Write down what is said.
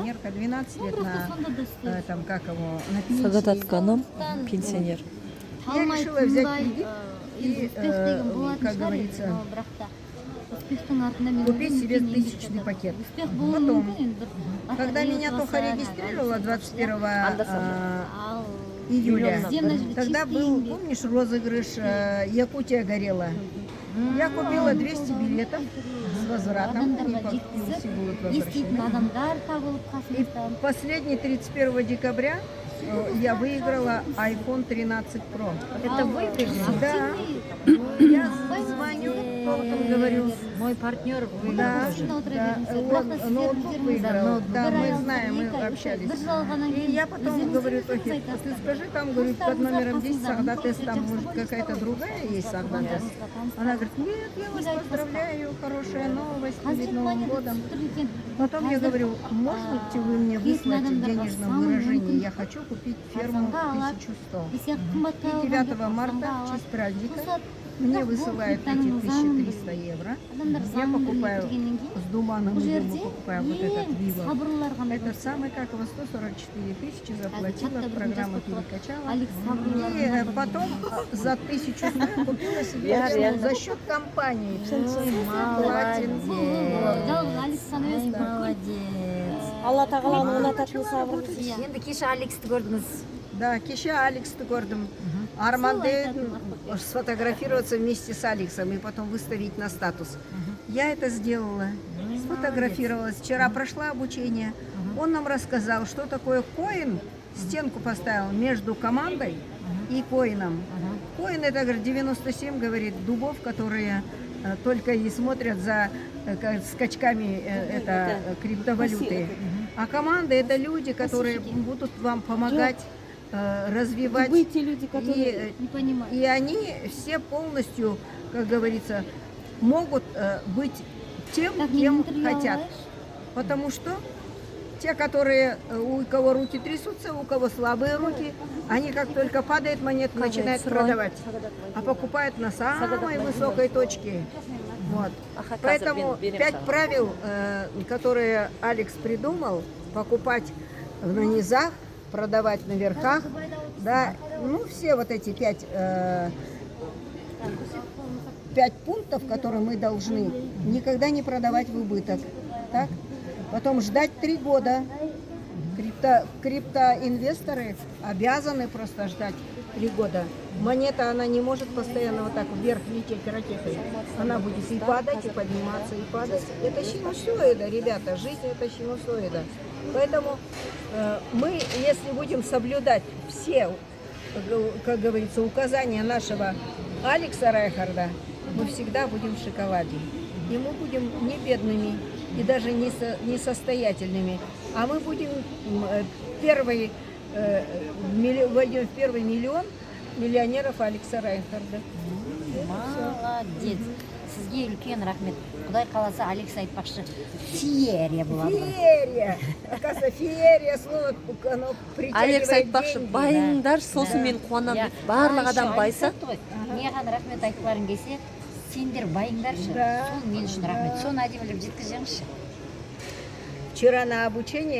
пенсионерка, 12 лет на, там, как его, на пенсии. Сагататканом пенсионер. Я решила взять кредит и, как говорится, купить себе 1000-й пакет. Потом, когда меня Тоха регистрировала 21 июля, тогда был, помнишь, розыгрыш «Якутия горела». Я купила 200 билетов с возвратом, они все будут возвращены. И последний 31 декабря я выиграла iPhone 13 Pro. Это выигрыш? Да. Я звоню, толком говорю. Мой партнер выиграл. Да, он ноутбук выиграл. Да, мы знаем, мы общались. И я потом говорю Тохе, ты скажи там, говорю, под номером 10 Сагдатес, там может какая-то другая есть Сагдатес. Она говорит, нет, я вас поздравляю, хорошая новость перед Новым годом. Потом я говорю, можете вы мне выслать в денежном выражении? Я хочу купить ферму 1100. И 9 марта, в честь праздника, мне высылают эти 1300 евро. Я покупаю с Думаном, покупаю вот этот Вива. Это самый, как его, 144 тысячи заплатила, программа перекачала. И потом за 1100 я купила себе ферму за счет компании. Алла тағаланың ұнататын сабыр. Енді кеше Алексті көрдіңіз. Да, кеше Алексті көрдім. Арманды сфотографироваться вместе с Алексом и потом выставить на статус. Я это сделала, сфотографировалась. Вчера прошла обучение. Он нам рассказал, что такое коин. Стенку поставил между командой и коином. Коин это, говорит, 97, говорит, дубов, которые только и смотрят за скачками криптовалюты. А команда это люди, которые будут вам помогать развивать. Вы те люди, которые не понимают. И они все полностью, как говорится, могут быть тем, кем хотят. Потому что те, которые, у кого руки трясутся, у кого слабые руки, они как только падает монетка, начинают продавать, а покупают на самой высокой точке. Вот. Поэтому 5 правил, которые Алекс придумал: покупать на низах, продавать на верхах, да, ну все вот эти 5 пунктов, которые мы должны никогда не продавать в убыток, так? Потом ждать 3 года. Криптоинвесторы обязаны просто ждать 3 года. Монета, она не может постоянно вот так вверх лететь ракетой. Она будет и падать, и подниматься, и падать. Это синусоида, ребята, жизнь это синусоида. Поэтому мы, если будем соблюдать все, как говорится, указания нашего Алекса Райхарда, мы всегда будем в шоколаде. И мы будем не бедными, и даже не состоятельными, а мы будем войдем в первый миллион миллионеров Алекса Райхарда. Молодец. Сізге үлкен рахмет. Құдай қаласа, Алекс айтпақшы, феерия болады. Феерия. Оказывается, феерия слово, оно притягивает Алекс айтпақшы, деньги. байыңдар, сосын мен қуанамын. Барлық адам байса. Маған рахмет айтқыларың келсе, сендер байыңдаршы. Сол мен үшін рахмет. Соны әдемілеп жеткізіңізші. Вчера на обучение